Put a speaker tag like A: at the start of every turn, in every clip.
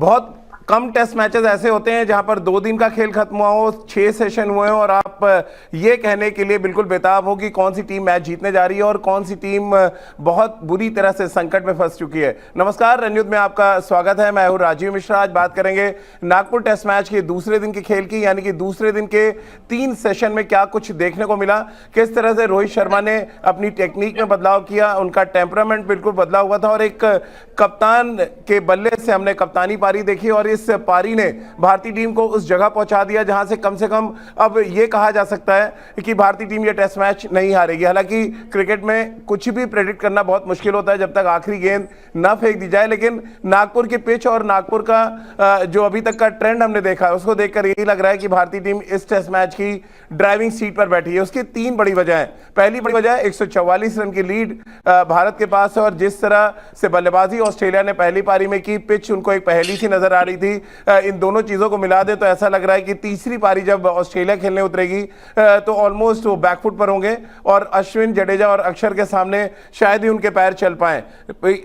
A: बहुत कम test matches ऐसे होते हैं जहां पर 2 दिन का खेल खत्म हुआ हो, 6 सेशन हुए हो और आप ये कहने के लिए बिल्कुल बेताब हो कि कौन सी टीम मैच जीतने जा रही है और कौन सी टीम बहुत बुरी तरह से संकट में फंस चुकी है। नमस्कार रंजुत में आपका स्वागत है। मैं हूं राजीव मिश्रा। आज बात करेंगे नागपुर टेस्ट मैच के दूसरे दिन के खेल की, यानी कि दूसरे दिन के 3 सेशन में क्या कुछ देखने को मिला, किस तरह से रोहित शर्मा ने अपनी टेक्निक में बदलाव किया, उनका टेम्परामेंट बिल्कुल बदला हुआ था और एक कप्तान के बल्ले से हमने कप्तानी पारी देखी और इस पारी ने भारतीय टीम को उस जगह पहुंचा दिया जहां से कम अब यह कहा जा सकता है कि भारतीय टीम यह टेस्ट मैच नहीं हारेगी। हालांकि क्रिकेट में कुछ भी प्रेडिक्ट करना बहुत मुश्किल होता है जब तक आखिरी गेंद न फेंक दी जाए, लेकिन नागपुर की पिच और नागपुर का जो अभी तक का ट्रेंड हमने देखा है उसको देखकर यही लग रहा है कि भारतीय टीम इस टेस्ट मैच की ड्राइविंग सीट पर बैठी है। उसकी 3 बड़ी वजह है। पहली बड़ी वजह 144 रन की लीड भारत के पास है और जिस तरह से बल्लेबाजी ऑस्ट्रेलिया ने पहली पारी में की, पिच उनको एक पहेली सी नजर आ रही थी। इन दोनों चीजों को मिला दे तो ऐसा लग रहा है कि तीसरी पारी जब ऑस्ट्रेलिया खेलने उतरेगी तो ऑलमोस्ट वो बैकफुट पर होंगे और अश्विन, जडेजा और अक्षर के सामने शायद ही उनके पैर चल पाए।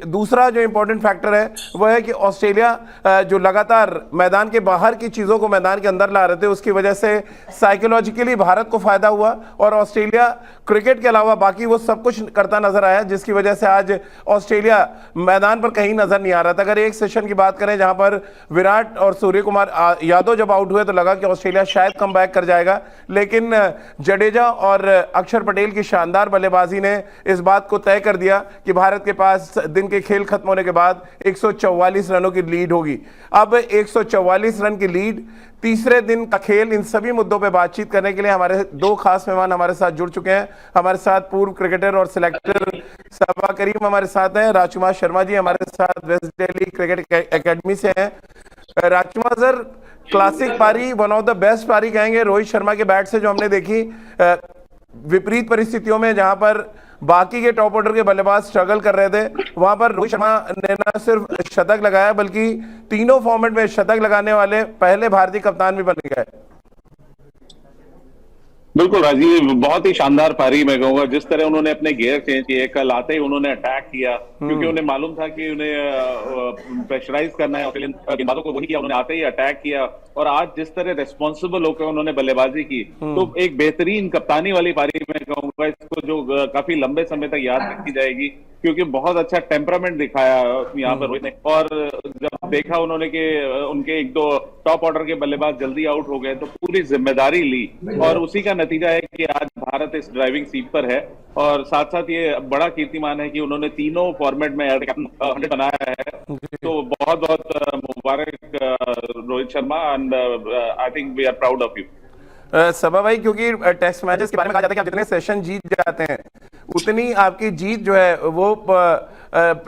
A: दूसरा जो इंपॉर्टेंट फैक्टर है वह है कि ऑस्ट्रेलिया जो लगातार मैदान के बाहर की चीजों को मैदान के अंदर ला रहे थे, उसकी वजह से साइकोलॉजिकली भारत को फायदा हुआ और ऑस्ट्रेलिया क्रिकेट के अलावा बाकी वो सब कुछ करता नजर आया, जिसकी वजह से आज ऑस्ट्रेलिया मैदान पर कहीं नजर नहीं आ रहा था। अगर एक सेशन की बात करें जहां पर विराट और सूर्य कुमार यादव जब आउट हुए तो लगा कि ऑस्ट्रेलिया शायद कमबैक कर जाएगा, लेकिन जडेजा और अक्षर पटेल की शानदार बल्लेबाजी ने इस बात को तय कर दिया कि भारत के पास दिन के खेल खत्म होने के बाद 144 रनों की लीड होगी। अब 144 रन की लीड, तीसरे दिन का खेल, इन सभी मुद्दों पे बातचीत करने के लिए हमारे 2 खास मेहमान हमारे साथ जुड़ चुके हैं। हमारे साथ पूर्व क्रिकेटर और सिलेक्टर सबा करीम हमारे साथ हैं। राजकुमार शर्मा जी हमारे साथ वेस्ट दिल्ली क्रिकेट एकेडमी से हैं। राजकुमार सर, क्लासिक पारी, वन ऑफ द बेस्ट पारी कहेंगे रोहित शर्मा के बैट से जो हमने देखी, विपरीत परिस्थितियों में जहां पर बाकी के टॉप ऑर्डर के बल्लेबाज स्ट्रगल कर रहे थे, वहां पर रोहित शर्मा ने न सिर्फ शतक लगाया बल्कि तीनों फॉर्मेट में शतक लगाने वाले पहले भारतीय कप्तान भी बन गए।
B: बिल्कुल राजीव, बहुत ही शानदार पारी मैं कहूंगा। जिस तरह उन्होंने अपने गियर चेंज किए, कल आते ही उन्होंने अटैक किया क्योंकि उन्हें मालूम था कि उन्हें प्रेशराइज करना है ऑस्ट्रेलियन गेंदबाजों को, वही किया उन्होंने। आते ही अटैक किया और आज जिस तरह रिस्पॉन्सिबल होकर उन्होंने बल्लेबाजी की, तो एक बेहतरीन कप्तानी वाली पारी मैं कहूंगा। इसको जो काफी लंबे समय तक याद रखी जाएगी क्योंकि बहुत अच्छा टेम्परामेंट दिखाया यहाँ पर रोहित ने। और जब देखा उन्होंने कि उनके 1-2 टॉप ऑर्डर के बल्लेबाज जल्दी आउट हो गए तो पूरी जिम्मेदारी ली और उसी का नतीजा है कि आज भारत इस ड्राइविंग सीट पर है। और साथ साथ ये बड़ा कीर्तिमान है कि उन्होंने तीनों फॉर्मेट में 100 बनाया है। तो बहुत बहुत मुबारक Rohit Sharma, and I think we are proud of you.
A: Saba भाई, क्योंकि टेस्ट मैचेस के बारे में कहा जाता है कि आप जितने सेशन जीत जाते हैं उतनी आपकी जीत जो है वो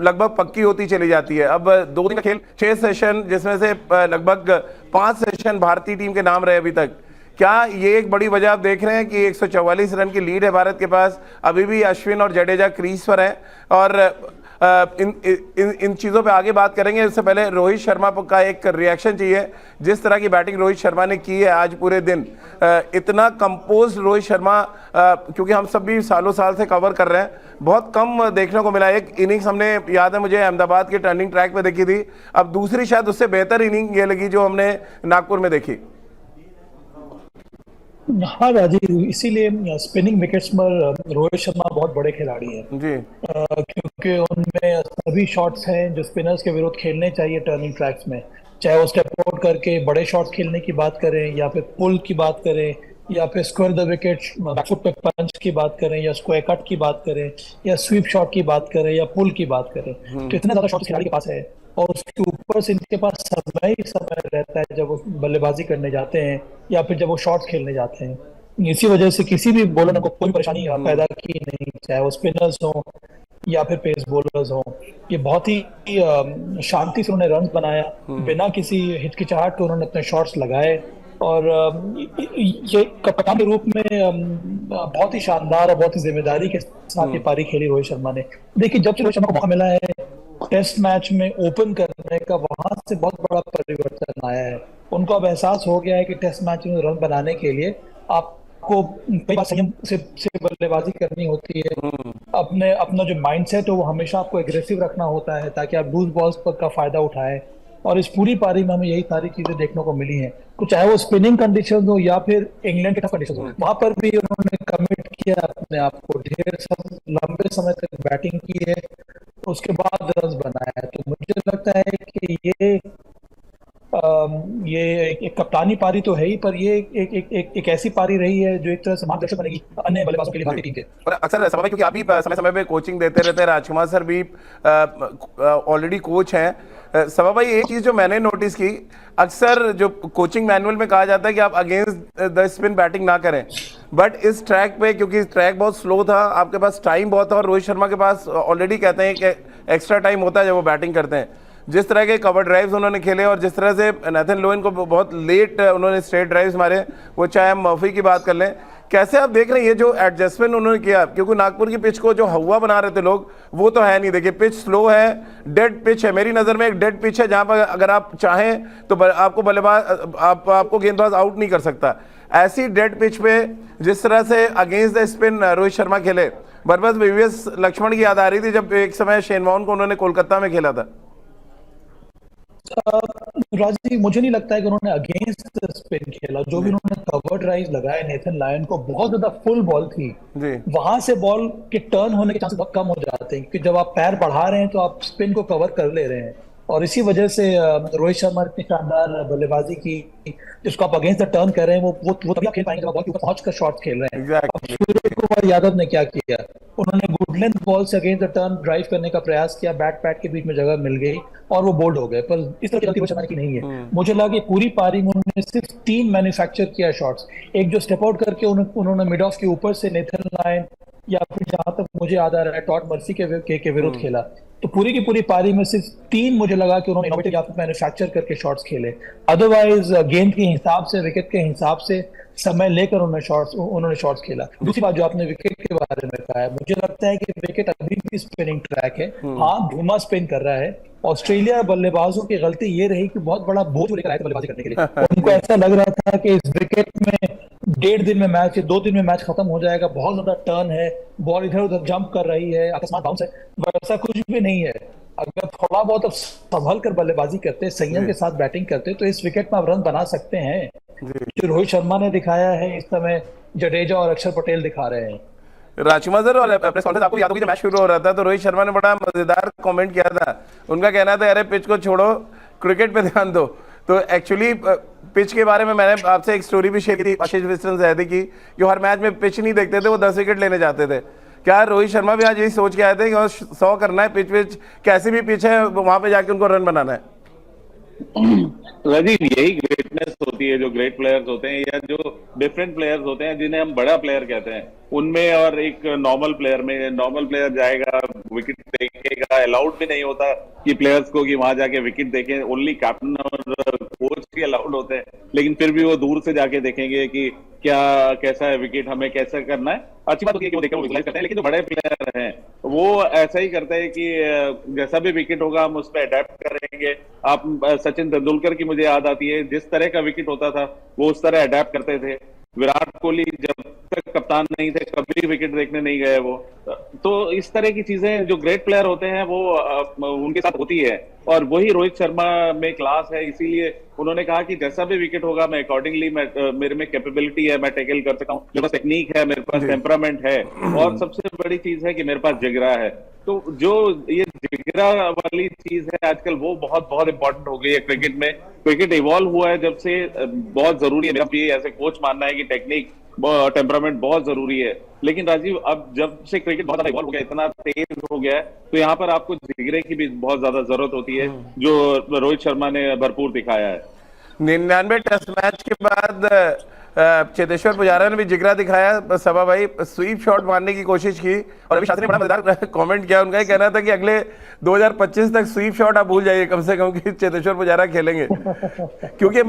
A: लगभग पक्की होती चली जाती है। अब 2 दिन का खेल, 6 सेशन, जिसमें से लगभग 5 सेशन भारतीय टीम के नाम रहे अभी तक। क्या ये एक बड़ी वजह आप देख रहे हैं कि 144 रन की लीड है भारत के पास, अभी भी अश्विन और जडेजा क्रीज पर हैं और इन चीज़ों पे आगे बात करेंगे। इससे पहले रोहित शर्मा का एक रिएक्शन चाहिए। जिस तरह की बैटिंग रोहित शर्मा ने की है आज पूरे दिन, इतना कंपोज रोहित शर्मा, क्योंकि हम सब भी सालों साल से कवर कर रहे हैं, बहुत कम देखने को मिला। एक इनिंग्स हमने, याद है मुझे, अहमदाबाद के टर्निंग ट्रैक पे देखी थी, अब दूसरी शायद उससे बेहतर इनिंग ये लगी जो हमने नागपुर में देखी।
C: हाँ राजीव, इसीलिए स्पिनिंग विकेट्स पर रोहित शर्मा बहुत बड़े खिलाड़ी हैं
A: जी।
C: क्योंकि उनमें सभी शॉट्स हैं जो स्पिनर्स के विरुद्ध खेलने चाहिए टर्निंग ट्रैक्स में, चाहे वो स्टेप आउट करके बड़े शॉट्स खेलने की बात करें या फिर पुल की बात करें या फिर स्क्वायर द विकेट बैकफुट पे पंच की बात करें या स्क्वायर कट की बात करें या स्वीप शॉट की बात करें या पुल की बात करें। तो इतने ज्यादा शॉट्स खिलाड़ी के पास है और उसके ऊपर से इनके पास समय ही समय रहता है जब वो बल्लेबाजी करने जाते हैं या फिर जब वो शॉट्स खेलने जाते हैं। इसी वजह से किसी भी बॉलर को कोई परेशानी पैदा की नहीं, चाहे वो स्पिनर्स हो या फिर पेस बॉलर्स हो। ये बहुत ही शांति से उन्होंने रन बनाया, बिना किसी हिचकिचाहट के उन्होंने अपने शॉट्स लगाए और ये कप्तान के रूप में बहुत ही शानदार और बहुत ही जिम्मेदारी के साथ ये पारी खेली रोहित शर्मा ने। देखिए, जब से रोहित शर्मा को मौका मिला है टेस्ट मैच में ओपन करने का, वहां से बहुत बड़ा परिवर्तन आया है। उनको अब एहसास हो गया है कि टेस्ट मैच में रन बनाने के लिए आपको कई बार संयम से बल्लेबाजी करनी होती है। अपना जो माइंडसेट है वो हमेशा आपको एग्रेसिव रखना होता है ताकि आप लूज बॉल्स पर का फायदा उठाएं और इस पूरी पारी में हमें यही सारी चीजें देखने को मिली हैं। तो चाहे वो स्पिनिंग कंडीशन हो या फिर इंग्लैंड के टफ कंडीशन हो, वहां पर भी उन्होंने कमिट किया अपने आप को, ढेर सब लंबे समय तक बैटिंग की है, उसके बाद रन बनाया है। तो मुझे लगता है कि ये एक कप्तानी पारी तो है ही, पर ये एक ऐसी पारी रही है जो एक तरह से मार्गदर्शक बनेगी अन्य बल्लेबाजों के लिए भारतीय टीम के।
A: और अक्सर समय क्योंकि आप भी समय समय पे कोचिंग देते रहते हैं, राजकुमार सर भी ऑलरेडी कोच हैं। सभा भाई, एक चीज जो मैंने नोटिस की, अक्सर जो कोचिंग मैनुअल में कहा जाता है कि आप अगेंस्ट द स्पिन बैटिंग ना करें, बट इस ट्रैक पे क्योंकि ट्रैक बहुत स्लो था, आपके पास टाइम बहुत था और रोहित शर्मा के पास ऑलरेडी कहते हैं कि एक्स्ट्रा टाइम होता है जब वो बैटिंग करते हैं। जिस तरह के कवर ड्राइव्स उन्होंने खेले और जिस तरह से नेथन लोइन को बहुत लेट उन्होंने स्ट्रेट ड्राइव्स मारे, वो चाहे हम मर्फी की बात कर लें, कैसे आप देख रहे हैं ये जो एडजस्टमेंट उन्होंने किया? क्योंकि नागपुर की पिच को जो हवा बना रहे थे लोग, वो तो है नहीं। देखिए, पिच स्लो है, डेड पिच है, मेरी नज़र में एक डेड पिच है जहां पर अगर आप चाहें तो आपको बल्लेबाज आपको गेंदबाज आउट नहीं कर सकता। ऐसी डेड पिच पे जिस तरह से against the spin Rohit Sharma खेले, बरबस वीवीएस लक्ष्मण की याद आ रही थी जब एक समय शेन वॉर्न को उन्होंने कोलकाता में खेला था।
C: राजीव, मुझे नहीं लगता है कि उन्होंने अगेंस्ट स्पिन खेला। जो भी उन्होंने कवर ड्राइव लगाए नेथन लायन को, बहुत ज्यादा फुल बॉल थी, वहां से बॉल के टर्न होने के चांसेस बहुत कम हो जाते हैं, क्योंकि जब आप पैर बढ़ा रहे हैं तो आप स्पिन को कवर कर ले रहे हैं। और इसी वजह से रोहित शर्मा इतनी शानदार बल्लेबाजी की, जिसको आप अगेंस्ट द टर्न कर रहे हैं, वो तभी आप खेल पाएंगे जब आप बॉल के ऊपर पहुंचकर शॉट्स खेल रहे हैं। अब सूर्य कुमार यादव ने क्या किया, उन्होंने गुड लेंथ बॉल से अगेंस्ट द टर्न ड्राइव करने का प्रयास किया, बैट पैड के बीच में जगह मिल गई और वो बोल्ड हो गए। पर इस तरह की गलती रोहित शर्मा की नहीं है। मुझे लगा कि पूरी पारी में उन्होंने सिर्फ 3 मैन्युफैक्चर किया शॉट्स। एक जो स्टेप आउट करके उन्होंने मिड ऑफ के ऊपर से नेथन लायन, या फिर जहां तक मुझे याद आ रहा है टॉड मर्फी के विरुद्ध खेला। तो पूरी की पूरी पारी में सिर्फ 3 मुझे लगा कि उन्होंने इनोवेटिव या फिर मैन्युफैक्चर करके शॉट्स खेले। अदरवाइज गेंद के हिसाब से, विकेट के हिसाब से समय लेकर उन्होंने शॉट्स खेला। दूसरी बात जो आपने विकेट के बारे में कहा है, मुझे लगता है कि विकेट अभी भी स्पिनिंग ट्रैक है। हाँ, धूमा स्पिन कर रहा है। ऑस्ट्रेलिया बल्लेबाजों की गलती ये रही कि बहुत बड़ा बोझ लेकर आए थे बल्लेबाजी करने के लिए। उनको ऐसा लग रहा था कि इस विकेट में 1.5 दिन में मैच, 2 दिन में मैच खत्म हो जाएगा, बहुत ज्यादा टर्न है, बॉल इधर उधर जंप कर रही है, अकस्मात बाउंस है। वैसा कुछ भी नहीं है। अगर थोड़ा बहुत अब संभल कर बल्लेबाजी करते, संयम के साथ बैटिंग करते, तो इस विकेट में आप रन बना सकते हैं। जो रोहित शर्मा ने दिखाया है, इस समय जडेजा और अक्षर पटेल दिखा रहे हैं।
A: राजकुमार सर, और प्रेस कॉन्फ्रेंस आपको याद होगी जब मैच शुरू हो रहा था तो रोहित शर्मा ने बड़ा मजेदार कमेंट किया था। उनका कहना था, अरे पिच को छोड़ो, क्रिकेट पे ध्यान दो। तो एक्चुअली पिच के बारे में मैंने आपसे एक स्टोरी भी शेयर की थी आशीष विस्टन जैदी की, जो हर मैच में पिच नहीं देखते थे, वो 10 विकेट लेने जाते थे। क्या रोहित शर्मा भी आज यही सोच के आए थे कि 100 करना है, पिच कैसी भी पिच है वहां पे जाके उनको रन बनाना है?
B: राजीव, यही ग्रेटनेस होती है जो ग्रेट प्लेयर्स होते हैं या जो डिफरेंट प्लेयर्स होते हैं, जिन्हें हम बड़ा प्लेयर कहते हैं, उनमें और एक नॉर्मल प्लेयर में। नॉर्मल प्लेयर जाएगा, विकेट देखेगा, अलाउड भी नहीं होता कि प्लेयर्स को कि वहां जाके विकेट देखें, ओनली कैप्टन और कोच ही अलाउड होते हैं। लेकिन फिर भी वो दूर से जाके देखेंगे कि क्या कैसा है विकेट, हमें कैसा करना है। अच्छी बात होती है कि वो देखकर विजुअलाइज करते हैं, लेकिन जो बड़े प्लेयर हैं वो ऐसा ही करते हैं कि जैसा भी विकेट होगा हम उस पर अडेप्ट करेंगे। आप सचिन तेंदुलकर की मुझे याद आती है, जिस तरह का विकेट होता था वो उस तरह अडेप्ट करते थे। विराट कोहली जब तक कप्तान नहीं थे कभी विकेट देखने नहीं गए वो। तो इस तरह की चीजें जो ग्रेट प्लेयर होते हैं वो उनके साथ होती है, और वही रोहित शर्मा में क्लास है। इसीलिए उन्होंने कहा कि जैसा भी विकेट होगा मैं अकॉर्डिंगली, मेरे में कैपेबिलिटी है, मैं टैकल कर सकता हूँ, मेरे पास टेक्निक है, मेरे पास टेम्परामेंट है, और सबसे बड़ी चीज है कि मेरे पास जिगरा है। तो जो ये जिगरा वाली चीज है आजकल, वो बहुत बहुत इंपॉर्टेंट हो गई है क्रिकेट में। क्रिकेट इवॉल्व हुआ है जब से, बहुत जरूरी है। मेरा भी ऐसे कोच मानना है कि टेक्निक, टेम्परामेंट बहुत जरूरी है। लेकिन राजीव, अब जब से क्रिकेट बहुत ज्यादा इवॉल्व हो गया, इतना तेज हो गया है, तो यहाँ पर आपको जिगरे की भी बहुत ज्यादा जरूरत होती है, जो रोहित शर्मा ने भरपूर दिखाया है।
A: 99 टेस्ट मैच के बाद चेतेश्वर पुजारा ने भी जिगरा दिखाया। सभा भाई, स्वीप शॉट मारने की कोशिश की और अभी शास्त्री ने बड़ा मजेदार कमेंट किया। उनका ही कहना था कि अगले 2025 तक स्वीप शॉट आप भूल जाइए कम से कम कि चेतेश्वर पुजारा खेलेंगे। क्योंकि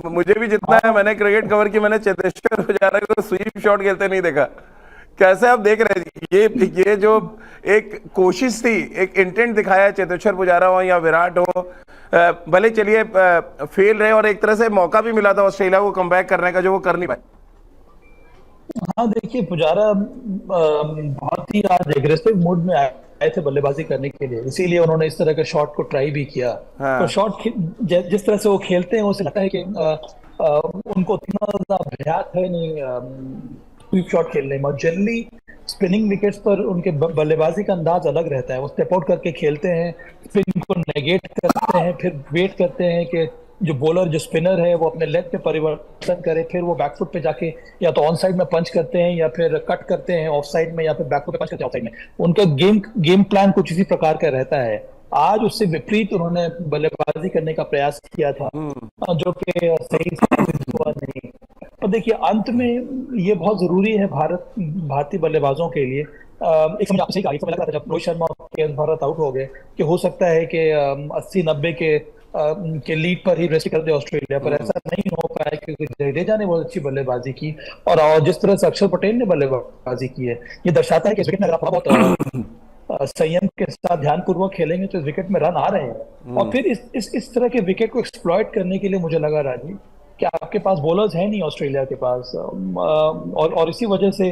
A: मुझे भी जितना है, मैंने क्रिकेट कवर की, मैंने चेतेश्वर पुजारा को स्वीप शॉट खेलते नहीं देखा। कैसे आप देख रहे हैं ये जो एक कोशिश थी, एक इंटेंट दिखाया, चेतेश्वर पुजारा हो या विराट हो, भले चलिए फेल रहे और एक तरह से मौका भी मिला था ऑस्ट्रेलिया को कमबैक करने का, जो वो कर नहीं पाए।
C: हाँ, देखिए, पुजारा बहुत ही आज एग्रेसिव मूड में आया आए थे बल्लेबाजी करने के लिए, इसीलिए उन्होंने इस तरह के शॉट को ट्राई भी किया।
A: हाँ।
C: तो शॉट जिस तरह से वो खेलते हैं, उसे लगता है कि उनको उतना ज्यादा अभ्यास है नहीं स्वीप शॉट खेलने में। और जनरली स्पिनिंग विकेट्स पर उनके बल्लेबाजी का अंदाज अलग रहता है। वो स्टेप आउट करके खेलते हैं, स्पिन को नेगेट करते हैं, फिर वेट करते हैं कि जो बॉलर जो स्पिनर है वो अपने लेग पे परिवर्तन करे, फिर वो बैकफुट पे जाके या तो ऑन साइड में पंच करते हैं या फिर कट करते हैं ऑफ साइड में, या फिर बैकफुट पे पंच करते हैं ऑफ साइड में। उनका गेम प्लान कुछ इसी प्रकार का रहता है। आज उससे विपरीत उन्होंने बल्लेबाजी करने का प्रयास किया था, जो कि सही साबित हुआ नहीं। पर देखिए, अंत में ये बहुत जरूरी है भारतीय बल्लेबाजों के लिए। एक समय आपसे सही कहा, एक समय लग रहा था जब रोहित शर्मा और के भारत आउट हो गए कि हो सकता है कि 80-90 के लीड पर ही रेस्ट कर दे ऑस्ट्रेलिया, पर ऐसा नहीं हो पाया क्योंकि जडेजा ने बहुत अच्छी बल्लेबाजी की। और जिस तरह से अक्षर पटेल ने बल्लेबाजी की है, ये दर्शाता है कि इस विकेट में अगर आप बहुत संयम के साथ ध्यानपूर्वक खेलेंगे तो इस विकेट में रन आ रहे हैं। और फिर इस तरह के विकेट को एक्सप्लॉइट करने के लिए मुझे लगा, राजीव, कि आपके पास बॉलर्स है नहीं ऑस्ट्रेलिया के पास, और इसी वजह से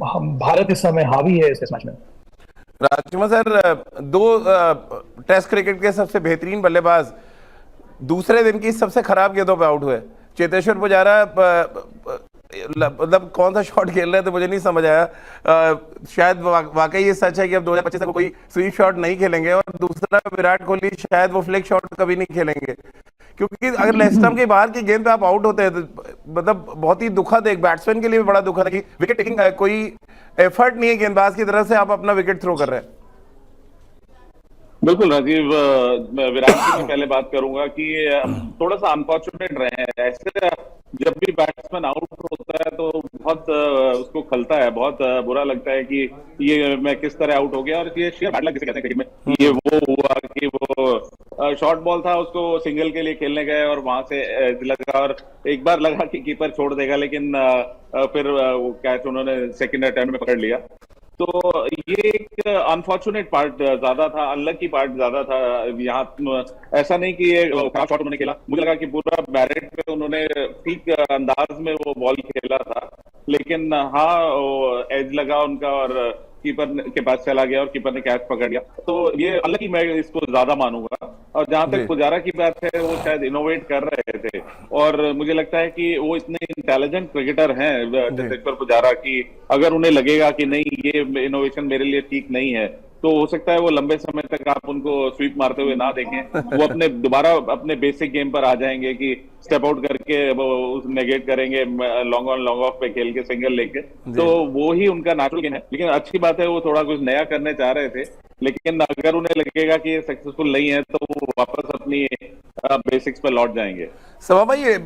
C: हम भारत इस समय हावी है इस मैच में।
A: राजकुमार सर, दो टेस्ट क्रिकेट के सबसे बेहतरीन बल्लेबाज दूसरे दिन की सबसे खराब गेंदों पे आउट हुए। चेतेश्वर पुजारा मतलब कौन सा शॉट खेल रहे थे मुझे नहीं समझ आया। शायद वाकई ये सच है कि अब 2025 तक कोई स्वीप शॉट नहीं खेलेंगे, और दूसरा विराट कोहली शायद वो फ्लिक शॉट कभी नहीं खेलेंगे, क्योंकि अगर लेस्टम के बाहर की गेंद पे आप आउट होते हैं तो मतलब बहुत ही दुखद, एक बैट्समैन के लिए भी बड़ा दुखद है कि विकेट टेकिंग कोई एफर्ट नहीं है गेंदबाज की तरफ से, आप अपना विकेट थ्रो कर रहे हैं।
B: बिल्कुल राजीव, विराट की मैं पहले बात करूंगा कि थोड़ा सा अनफॉर्चुनेट रहे हैं। ऐसे जब भी बैट्समैन आउट होता है तो बहुत उसको खलता है, बहुत बुरा लगता है कि ये मैं किस तरह आउट हो गया। और ये शेयर बैड लक जिसे कहते हैं क्रिकेट में, ये वो हुआ कि वो शॉर्ट बॉल था, उसको सिंगल के लिए खेलने गए और वहां से लगा, और एक बार लगा कि कीपर छोड़ देगा, लेकिन फिर वो कैच उन्होंने सेकंड अटेम्प्ट में पकड़ लिया। तो ये एक अनफॉर्चुनेट पार्ट ज्यादा था, अनलकी पार्ट ज्यादा था यहाँ। ऐसा नहीं कि ये खराब शॉट उन्होंने खेला, मुझे लगा कि पूरा बैरेट पे उन्होंने ठीक अंदाज में वो बॉल खेला था, लेकिन हाँ वो एज लगा उनका और कीपर के पास चला गया और कीपर ने कैच पकड़ लिया। तो ये अनलकी मैं इसको ज्यादा मानूंगा। और जहां तक पुजारा की बात है, वो शायद इनोवेट कर रहे थे, और मुझे लगता है कि वो इतने इंटेलिजेंट क्रिकेटर हैं चेतेश्वर पुजारा की, अगर उन्हें लगेगा कि नहीं ये इनोवेशन मेरे लिए ठीक नहीं है, तो हो सकता है वो लंबे समय तक आप उनको स्वीप मारते हुए ना देखें। वो दोबारा अपने बेसिक गेम पर आ जाएंगे कि स्टेप आउट करके वो नेगेट करेंगे, लॉन्ग ऑन लॉन्ग ऑफ पे खेल के सिंगल लेके, तो वो ही उनका नेचुरल गेम है। लेकिन अच्छी बात है वो थोड़ा कुछ नया करने चाह रहे थे, लेकिन अगर उन्हें लगेगा कि ये सक्सेसफुल नहीं है तो वो वापस अपनी बेसिक्स पर लौट जाएंगे।
A: सवा भाई, ये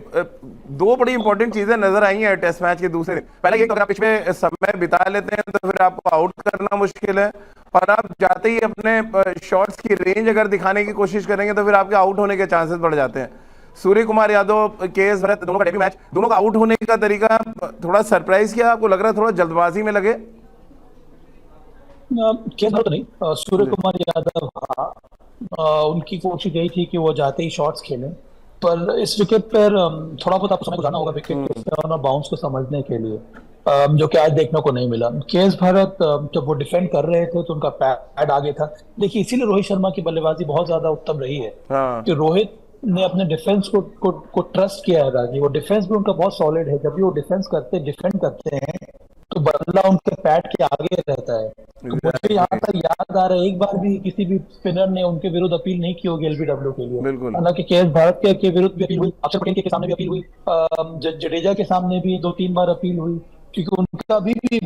A: दो बड़ी इंपॉर्टेंट चीजें नजर आई हैं टेस्ट मैच के दूसरे दिन। पहले ये तो अगर आप इसमें समय बिता लेते हैं तो फिर आपको आउट करना मुश्किल है, और आप जाते ही अपने शॉट्स की रेंज अगर दिखाने की कोशिश करेंगे तो फिर आपके आउट होने के चांसेस बढ़ जाते हैं। सूर्य कुमार यादव, के.एस. भरत, दोनों का डेब्यू मैच, दोनों का आउट होने का तरीका थोड़ा सरप्राइज किया आपको? लग रहा है थोड़ा जल्दबाजी में लगे?
C: तो नहीं, सूर्य कुमार यादव, हाँ, उनकी कोशिश यही थी कि वो जाते ही शॉट्स खेलें, पर इस विकेट पर थोड़ा बहुत आपको समय गुजारना होगा विकेट और बाउंस को समझने के लिए, जो कि आज देखने को नहीं मिला। के.एस. भरत जब वो डिफेंड कर रहे थे तो उनका पैड आगे था। देखिए, इसीलिए रोहित शर्मा की बल्लेबाजी बहुत ज्यादा उत्तम रही है, कि रोहित ने अपने डिफेंस को ट्रस्ट किया है राजी। वो डिफेंस भी उनका बहुत सॉलिड है। जब भी वो डिफेंड करते हैं तो बल्ला उनके पैड के आगे रहता है। तो मुझे यहाँ तक याद आ रहा है, एक बार भी किसी भी स्पिनर ने उनके विरुद्ध अपील नहीं की होगी एलबीडब्ल्यू के लिए। हालांकि के.एस. भारत के विरुद्ध भी अपील हुई, अक्षर पटेल के सामने भी अपील हुई, जडेजा के सामने भी 2-3 बार अपील हुई, क्योंकि उनका अभी भी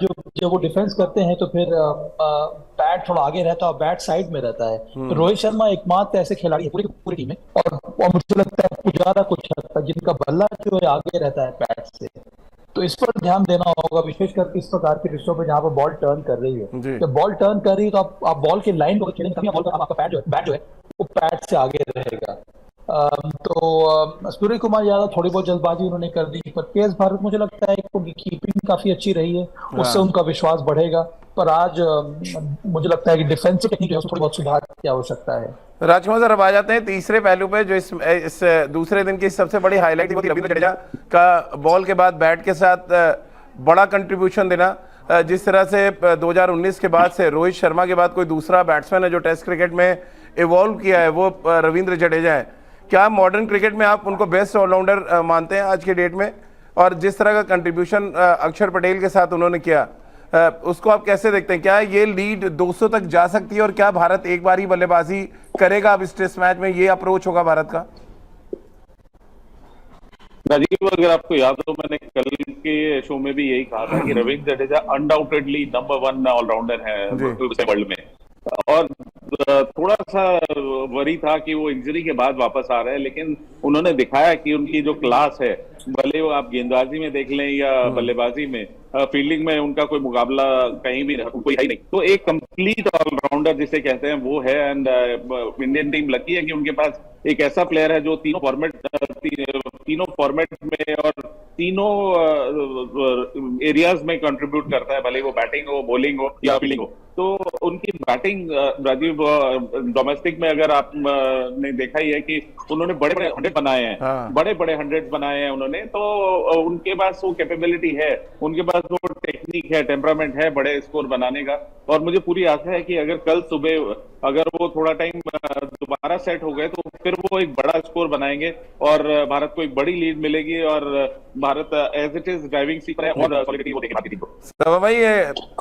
C: जब वो डिफेंस करते हैं तो फिर बैट थोड़ा आगे रहता है और बैट साइड में रहता है। तो रोहित शर्मा एकमात्र ऐसे खिलाड़ी है पूरी टीम में, और मुझे लगता है पुजारा कुछ हद तक, जिनका बल्ला जो है आगे रहता है बैट से। तो इस पर ध्यान देना होगा, विशेष करके इस प्रकार के रिश्तों पे जहाँ पर बॉल टर्न कर रही है। जब बॉल टर्न कर रही है तो आप बॉल के लाइन को खेलेंगे, तभी आपका बैट जो है वो पैड से आगे रहेगा। तो सूर्य कुमार यादव थोड़ी बहुत जल्दबाजी उन्होंने कर दी, पर के.एस. भारत मुझे लगता है कि उनकी कीपिंग काफी अच्छी रही है, उससे उनका विश्वास बढ़ेगा। पर आज मुझे लगता है कि डिफेंसिव टेक्निक जो है थोड़ी बहुत सुधार की आवश्यकता है।
A: राजकुमार सर, अब आ जाते हैं तीसरे पहलू पे, जो इस दूसरे दिन की सबसे बड़ी हाईलाइट थी, रविंद्र जडेजा का बॉल के बाद बैट के साथ बड़ा कंट्रीब्यूशन देना। जिस तरह से 2019 के बाद से रोहित शर्मा के बाद कोई दूसरा बैट्समैन है जो टेस्ट क्रिकेट में इवॉल्व किया है, वो रविंद्र जडेजा है। क्या मॉडर्न क्रिकेट में आप उनको बेस्ट ऑलराउंडर मानते हैं आज के डेट में? और जिस तरह का कंट्रीब्यूशन अक्षर पटेल के साथ उन्होंने किया, उसको आप कैसे देखते हैं? क्या ये लीड 200 तक जा सकती है और क्या भारत एक बार ही बल्लेबाजी करेगा अब इस टेस्ट मैच में? ये अप्रोच होगा भारत का?
B: राजीव, अगर आपको याद हो, मैंने कल के शो में भी यही कहा था कि Ravindra Jadeja undoubtedly number 1 allrounder है वर्ल्ड में। और थोड़ा सा वरी था कि वो इंजरी के बाद वापस आ रहे हैं, लेकिन उन्होंने दिखाया कि उनकी जो क्लास है, भले वो आप गेंदबाजी में देख लें या बल्लेबाजी में, फील्डिंग में उनका कोई मुकाबला कहीं भी कोई है ही नहीं। तो एक कंप्लीट ऑलराउंडर जिसे कहते हैं वो है। एंड इंडियन टीम लकी है कि उनके पास एक ऐसा प्लेयर है जो तीनों फॉर्मेट में और तीनों एरियाज में कंट्रीब्यूट करता है, भले वो बैटिंग हो, बॉलिंग हो या फील्डिंग हो। तो उनकी बैटिंग, राजीव, डोमेस्टिक में अगर आप ने देखा ही है कि उन्होंने बड़े बड़े 100 बनाए हैं, बड़े बड़े 100 बनाए हैं उन्होंने। तो उनके पास वो कैपेबिलिटी है, उनके पास वो टेक्निक है, टेम्परामेंट है बड़े स्कोर बनाने का। और मुझे पूरी आशा है कि अगर कल सुबह अगर वो थोड़ा टाइम दोबारा सेट हो गए तो फिर वो एक बड़ा स्कोर बनाएंगे और भारत को एक बड़ी लीड मिलेगी और Bharat as it is driving seat पर है और सॉलिडिटी वो देखेगा।
A: तो भाई,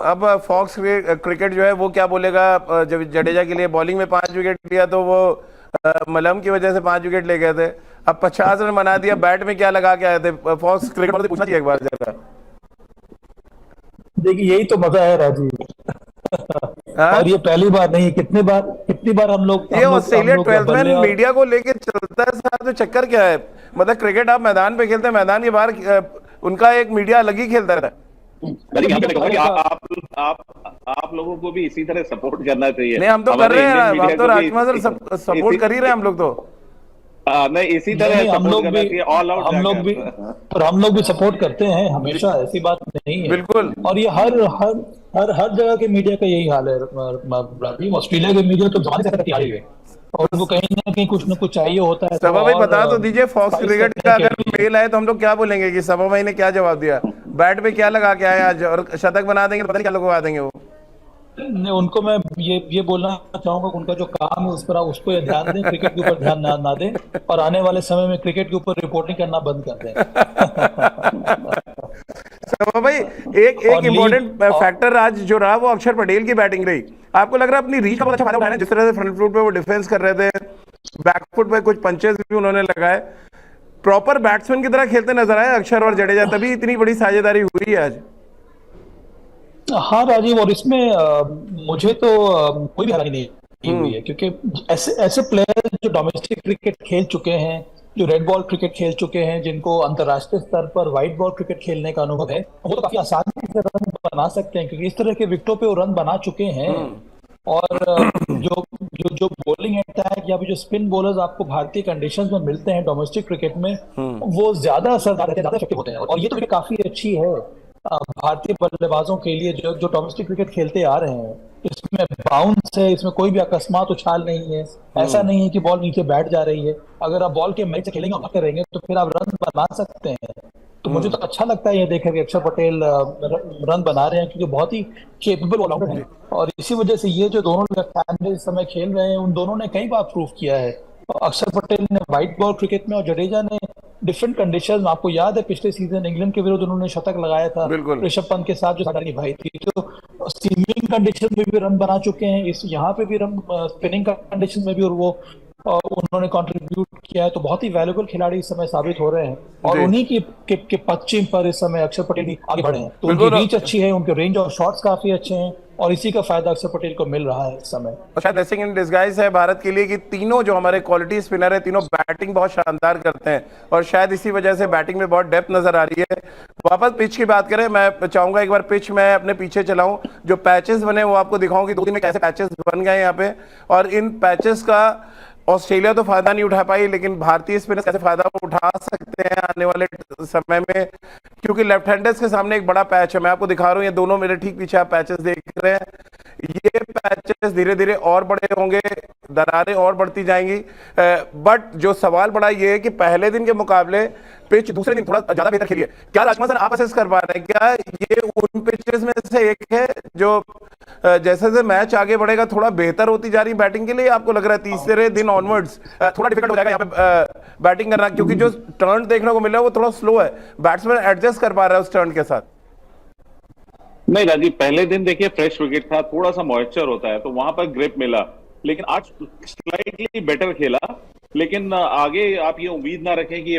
A: अब फॉक्स क्रिकेट जो है वो क्या बोलेगा? जब जडेजा के लिए बॉलिंग में 5 विकेट लिया तो वो मलम की वजह से 5 विकेट ले गए थे, अब 50 रन बना दिया। बैट में क्या लगा के आए थे? फॉक्स क्रिकेट वाले पूछना चाहिए एक बार जरा।
C: देखिए, यही तो मजा है राजीव। और ये पहली बार नहीं, कितनी बार हम लोग
A: ये ऑस्ट्रेलिया 12th मैन मीडिया को लेके चलता है साथ में। चक्कर क्या है? मतलब क्रिकेट आप मैदान पे खेलते हैं, मैदान के बाहर उनका एक मीडिया अलग ही खेलता रहता है।
B: आप लोगों को भी इसी तरह सपोर्ट करना चाहिए।
A: नहीं, हम तो कर रहे हैं, हम तो राजकुमार सर सपोर्ट कर ही रहे हैं हम लोग तो।
B: नहीं, इसी तरह
C: हम लोग भी सपोर्ट करते हैं हमेशा, ऐसी बात नहीं है।
A: बिल्कुल।
C: और ये हर जगह के मीडिया का यही हाल है। ऑस्ट्रेलिया के मीडिया तो जमाने से करती आ रही है और उनको कहीं ना कहीं कुछ ना कुछ चाहिए होता है।
A: सभा भाई बता तो दीजिए, फॉक्स क्रिकेट का अगर मेल आए तो हम लोग क्या बोलेंगे कि सभा भाई ने क्या जवाब दिया? बैट पे क्या लगा के आए आज और शतक बना देंगे, पता नहीं क्या लगवा देंगे वो।
C: उनको मैं ये बोलना चाहूंगा कि उनका जो काम है उस पर उसको ध्यान दें, क्रिकेट के ऊपर ध्यान ना दें और आने वाले समय में क्रिकेट के ऊपर रिपोर्टिंग करना बंद कर दें।
A: तो भाई, एक इम्पोर्टेंट फैक्टर आज जो रहा वो अक्षर पटेल की बैटिंग रही। आपको लग रहा है अपनी रीच का बहुत अच्छा फायदा उठाया? जिस तरह से फ्रंट फुट पे वो डिफेंस कर रहे थे, बैकफुट पे कुछ पंचेस भी उन्होंने लगाए, प्रॉपर बैट्समैन की तरह खेलते नजर आए अक्षर और जडेजा, तभी इतनी बड़ी साझेदारी हुई है आज।
C: हाँ राजीव, और इसमें मुझे तो कोई भी हैरानी नहीं हुई है, क्योंकि ऐसे प्लेयर जो डोमेस्टिक क्रिकेट खेल चुके हैं, जो रेड बॉल क्रिकेट खेल चुके हैं, जिनको अंतर्राष्ट्रीय स्तर पर व्हाइट बॉल क्रिकेट खेलने का अनुभव है, वो तो काफी आसानी से रन बना सकते हैं, क्योंकि इस तरह के विकेटों पे वो रन बना चुके हैं। और जो बॉलिंग अटैक या जो स्पिन बॉलर्स आपको भारतीय कंडीशंस में मिलते हैं डोमेस्टिक क्रिकेट में, वो ज्यादा असरदार रहते हैं, ज्यादा इफेक्टिव होते हैं। और ये तो काफी अच्छी है भारतीय बल्लेबाजों के लिए जो डोमेस्टिक क्रिकेट खेलते आ रहे हैं। इसमें बाउंस है, इसमें कोई भी अकस्मात उछाल नहीं है। ऐसा नहीं है कि बॉल नीचे बैठ जा रही है। अगर आप बॉल के मैच से खेलेंगे और करेंगे तो फिर आप रन बना सकते हैं। तो मुझे तो अच्छा लगता है ये देखकर कि अक्षर पटेल रन बना रहे हैं, क्योंकि बहुत ही केपेबल ऑलराउंडर हैं। और इसी वजह से ये जो दोनों लेफ्ट हैंड इस समय खेल रहे हैं, उन दोनों ने कई बार प्रूव किया है। अक्षर पटेल ने व्हाइट बॉल क्रिकेट में और जडेजा ने डिफरेंट कंडीशन में, आपको याद है पिछले सीजन इंग्लैंड के विरुद्ध उन्होंने शतक लगाया था ऋषभ पंत के साथ जो साझेदारी निभाई थी, तो स्पिनिंग कंडीशन में भी रन बना चुके हैं, इस यहाँ पे भी रन स्पिनिंग कंडीशन में भी और वो उन्होंने कंट्रीब्यूट किया है। तो बहुत ही वैल्यूएबल खिलाड़ी इस समय साबित हो रहे हैं और उन्हीं के पश्चिम पर इस समय अक्षर पटेल भी आगे बढ़े हैं। तो उनकी रीच अच्छी है, उनके रेंज और शॉट्स काफी अच्छे हैं और इसी का फायदा अक्षर पटेल को मिल रहा है इस समय।
A: शायद ब्लेसिंग इन डिस्गाइज है भारत के लिए कि तीनों जो हमारे क्वालिटी स्पिनर है, तीनों बैटिंग बहुत शानदार करते हैं और शायद इसी वजह से बैटिंग में बहुत डेप्थ नजर आ रही है। वापस पिच की बात करें, मैं चाहूंगा एक बार पिच मैं अपने पीछे चलाऊं, जो पैचेस बने वो आपको दिखाऊं कि 2 दिन में कैसे पैचेस बन गए यहाँ पे। और इन पैचेस का ऑस्ट्रेलिया तो फायदा नहीं उठा पाई, लेकिन भारतीय स्पिनर्स कैसे फायदा उठा सकते हैं आने वाले समय में, क्योंकि लेफ्ट हैंडर्स के सामने एक बड़ा पैच है। मैं आपको दिखा रहा हूँ, ये दोनों मेरे ठीक पीछे आप पैचेस देख रहे हैं। ये पैचेस धीरे धीरे और बड़े होंगे, दरारें और बढ़ती जाएंगी। बट जो सवाल बड़ा ये है कि पहले दिन के मुकाबले पिच दूसरे दिन थोड़ा ज्यादा बेहतर खेली है। क्या राजकुमार सर आप असेस कर पा रहे हैं, क्या ये उन पिचेस में से एक है जो जैसे जैसे मैच आगे बढ़ेगा थोड़ा बेहतर होती जा रही बैटिंग के लिए? आपको लग रहा है तीसरे दिन ऑनवर्ड्स थोड़ा डिफिकल्ट हो जाएगा यहाँ पे बैटिंग करना, क्योंकि जो टर्न देखने को मिल रहा है वो थोड़ा स्लो है, बैट्समैन एडजस्ट कर पा रहा है उस टर्न के साथ?
B: नहीं राजीव, पहले दिन देखिए फ्रेश विकेट था, थोड़ा सा मॉइस्चर होता है तो वहां पर ग्रिप मिला, लेकिन आज स्लाइटली बेटर खेला। लेकिन आगे आप ये उम्मीद ना रखें कि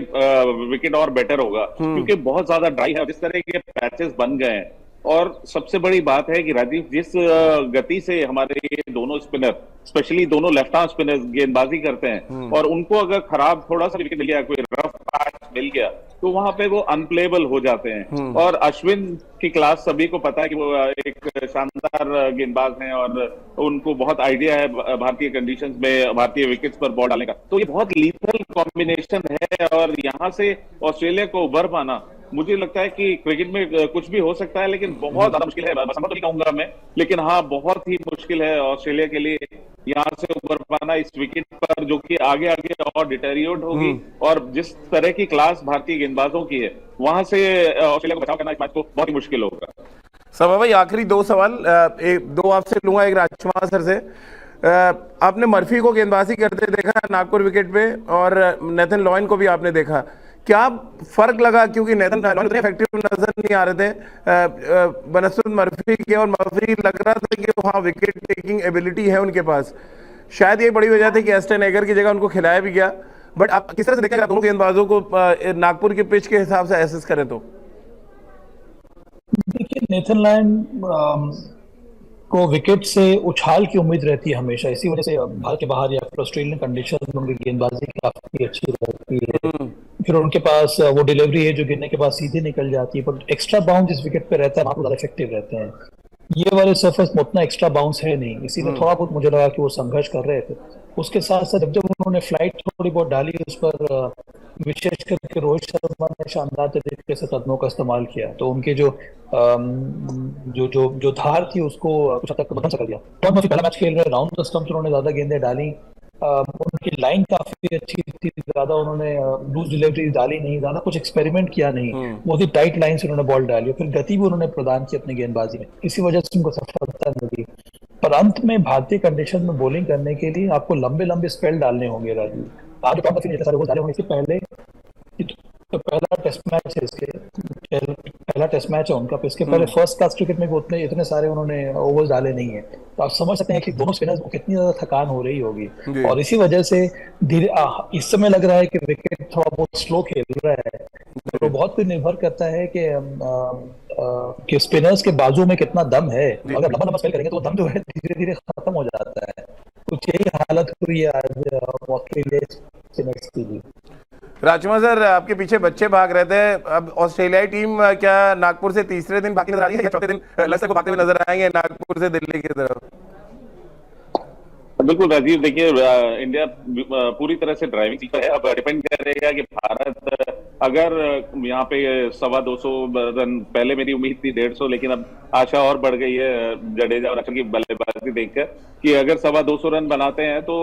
B: विकेट और बेटर होगा, क्योंकि बहुत ज्यादा ड्राई है, जिस तरह के पैचेस बन गए हैं। और सबसे बड़ी बात है कि राजीव, जिस गति से हमारे ये दोनों स्पिनर, स्पेशली दोनों लेफ्ट आर्म स्पिनर गेंदबाजी करते हैं, और उनको अगर खराब थोड़ा सा विकेट मिल गया, कोई रफ पैच मिल गया, तो वहां पे वो अनप्लेबल हो जाते हैं। और अश्विन की क्लास सभी को पता है कि वो एक शानदार गेंदबाज हैं और उनको बहुत आइडिया है भारतीय कंडीशंस में भारतीय विकेट्स पर बॉल डालने का। तो ये बहुत लीथल कॉम्बिनेशन है, और यहाँ से ऑस्ट्रेलिया को उभर पाना, मुझे लगता है कि क्रिकेट में कुछ भी हो सकता है, लेकिन बहुत ज्यादा मुश्किल है। संभव तो नहीं कहूंगा मैं, लेकिन हाँ बहुत ही मुश्किल है ऑस्ट्रेलिया के लिए यहाँ से उभर पाना इस विकेट पर, जो कि आगे आगे और डिटेरियोरेट होगी। और जिस तरह की क्लास भारतीय गेंदबाजों की है, वहां से ऑस्ट्रेलिया को बचाव करना इस मैच को बहुत ही मुश्किल होगा।
A: सभा भाई आखिरी दो सवाल, दो आपसे लूंगा, एक राजकुमार सर से। आपने मर्फी को गेंदबाजी करते देखा नागपुर विकेट पे, और नेथन लॉयन को भी आपने देखा, क्या फर्क लगा? क्योंकि नेथन लॉयन उतने इफेक्टिव नजर नहीं आ रहे थे बनस्पत मर्फी के, और मर्फी लग रहा था कि वहाँ विकेट टेकिंग एबिलिटी है उनके पास। शायद ये बड़ी वजह थी कि एस्टन एगर की जगह उनको खिलाया भी गया। बट आप किस तरह से देखें दोनों गेंदबाजों को नागपुर के पिच के हिसाब से एसेस करें तो?
C: देखिए, नेथन लॉयन को विकेट से उछाल की उम्मीद रहती है हमेशा, इसी वजह से भारत के बाहर या फिर ऑस्ट्रेलियन कंडीशन में उनकी गेंदबाजी काफी अच्छी रहती है। फिर उनके पास वो डिलीवरी है जो गिरने के बाद सीधे निकल जाती है, पर एक्स्ट्रा बाउंस जिस विकेट पे रहता है वहां ज्यादा इफेक्टिव रहते हैं। ये वाले सरफेस में उतना एक्स्ट्रा बाउंस है नहीं, इसीलिए थोड़ा बहुत मुझे लगा कि वो संघर्ष कर रहे थे। उसके साथ साथ जब उन्होंने फ्लाइट थोड़ी बहुत डाली, उस पर विशेष करके रोहित शर्मा ने शानदार तरीके से कदमों का इस्तेमाल किया, तो उनके जो जो जो जो धार थी उसको कुछ हद तक बदल कर दिया। टॉम मर्फी पहला मैच खेल रहे, राउंड द स्टंप्स उन्होंने ज्यादा गेंदें डाली, उनकी लाइन काफी अच्छी थी, ज्यादा उन्होंने लूज डिलीवरी डाली नहीं, ज्यादा कुछ एक्सपेरिमेंट किया नहीं, बहुत ही टाइट लाइन से उन्होंने बॉल डाली, फिर गति भी उन्होंने प्रदान की अपनी गेंदबाजी में, इसी वजह से उनको सफलता मिली। पर अंत में भारतीय कंडीशन में बॉलिंग करने के लिए आपको लंबे लंबे स्पेल डालने होंगे राजीव। आज टॉम मर्फी ने इतने सारे गोल डाले होंगे, इससे पहले तो पहला टेस्ट मैच है इसके, पहला टेस्ट मैच है उनका, इसके पहले फर्स्ट क्लास क्रिकेट में भी उतने इतने सारे उन्होंने ओवर्स डाले नहीं है। तो आप समझ सकते हैं कि दोनों स्पिनर्स को कितनी ज्यादा थकान हो रही होगी, और इसी वजह से धीरे इस समय लग रहा है कि विकेट थोड़ा बहुत स्लो खेल रहा है। तो बहुत कुछ निर्भर करता है कि स्पिनर्स के बाजू में कितना दम है। अगर लंबा लंबा स्पेल करेंगे तो दम जो है धीरे धीरे खत्म हो जाता है। कुछ यही हालत हुई है आज ऑस्ट्रेलिया स्पिनर्स की भी।
A: राजकुमार सर, आपके पीछे बच्चे भाग रहे थे, अब ऑस्ट्रेलियाई टीम क्या नागपुर से तीसरे दिन भागती नजर आ रही है, या चौथे दिन लक्ष्य को भागते हुए नजर आएंगे नागपुर से दिल्ली की तरफ?
B: बिल्कुल राजीव, देखिए इंडिया पूरी तरह से ड्राइविंग सीट पर है। अब डिपेंड करेगा कि भारत अगर यहाँ पे 225 रन, पहले मेरी उम्मीद थी 150, लेकिन अब आशा और बढ़ गई है जडेजा और अक्षर की बल्लेबाजी देखकर कि अगर 225 रन बनाते हैं तो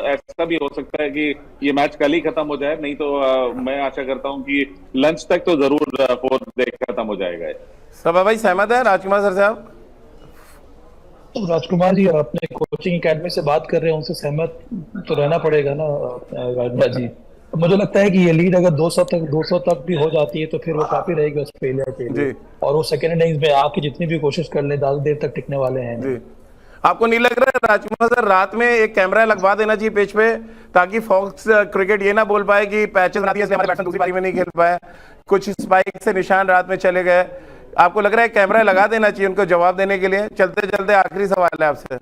B: ऐसा भी हो सकता है कि ये मैच कल ही खत्म हो जाए, नहीं तो मैं आशा करता हूँ कि लंच तक तो जरूर 4 खत्म हो जाएगा।
A: सभा भाई सहमत है राजकुमार सर से आप?
C: तो राजकुमार जी अपने कोचिंग एकेडमी से बात कर रहे हैं, उनसे सहमत तो रहना पड़ेगा ना राजकुमार जी। मुझे लगता है कि ये लीड अगर 200 तक भी हो जाती है तो फिर वो काफी रहेगी ऑस्ट्रेलिया के लिए, और वो सेकेंड इनिंग्स में आके जितनी भी कोशिश कर ले ज्यादा देर तक टिकने वाले हैं जी।
A: आपको नहीं लग रहा है राजकुमार सर रात में एक कैमरा लगवा देना चाहिए पिच पे, ताकि फॉक्स क्रिकेट ये ना बोल पाए कि पैचेस बनाती है इसलिए हमारे बैट्समैन दूसरी पारी में नहीं खेल पाए, कुछ स्पाइक से निशान रात में चले गए? आपको लग रहा है कैमरा लगा देना चाहिए उनको जवाब देने के लिए? चलते चलते आखिरी सवाल है आपसे।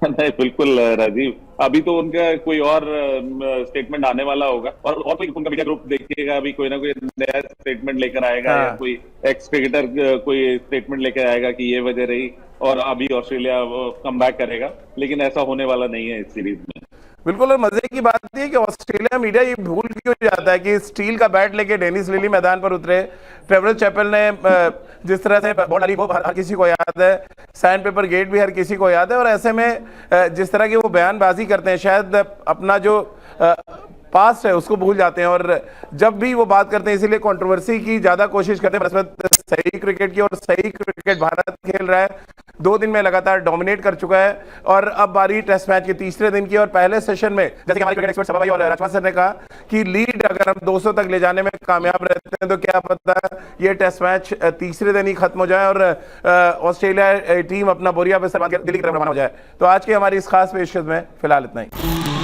B: नहीं बिल्कुल राजीव, अभी तो उनका कोई और स्टेटमेंट आने वाला होगा, और कोई उनका मीडिया ग्रुप देखिएगा, अभी कोई ना कोई नया स्टेटमेंट लेकर आएगा, या कोई एक्स क्रिकेटर कोई स्टेटमेंट लेकर आएगा कि ये वजह रही और अभी ऑस्ट्रेलिया कम बैक करेगा, लेकिन ऐसा होने वाला नहीं है इस सीरीज में।
A: बिल्कुल। और मजे की बात ये है कि ऑस्ट्रेलिया मीडिया ये भूल क्यों जाता है कि स्टील का बैट लेके डेनिस लिली मैदान पर उतरे, ट्रेवरस चैपल ने जिस तरह से बॉल डाली वो हर किसी को याद है, सैंड पेपर गेट भी हर किसी को याद है। और ऐसे में जिस तरह की वो बयानबाजी करते हैं, शायद अपना जो पास्ट है उसको भूल जाते हैं और जब भी वो बात करते हैं इसीलिए कंट्रोवर्सी की ज्यादा कोशिश करते हैं। सही क्रिकेट की और सही क्रिकेट भारत खेल रहा है, 2 दिन में लगातार डोमिनेट कर चुका है। और अब बारी टेस्ट मैच के तीसरे दिन की और पहले सेशन में जैसे कि हमारे क्रिकेट एक्सपर्ट सभा भाई और राजपाल सर ने कहा कि लीड अगर हम 200 तक ले जाने में कामयाब रहते हैं तो क्या पता ये टेस्ट मैच तीसरे दिन ही खत्म हो जाए और ऑस्ट्रेलिया टीम अपना बोरिया पे दिल्ली की तरफ रवाना हो जाए। तो आज की हमारी इस खास पेशकश में फिलहाल इतना ही।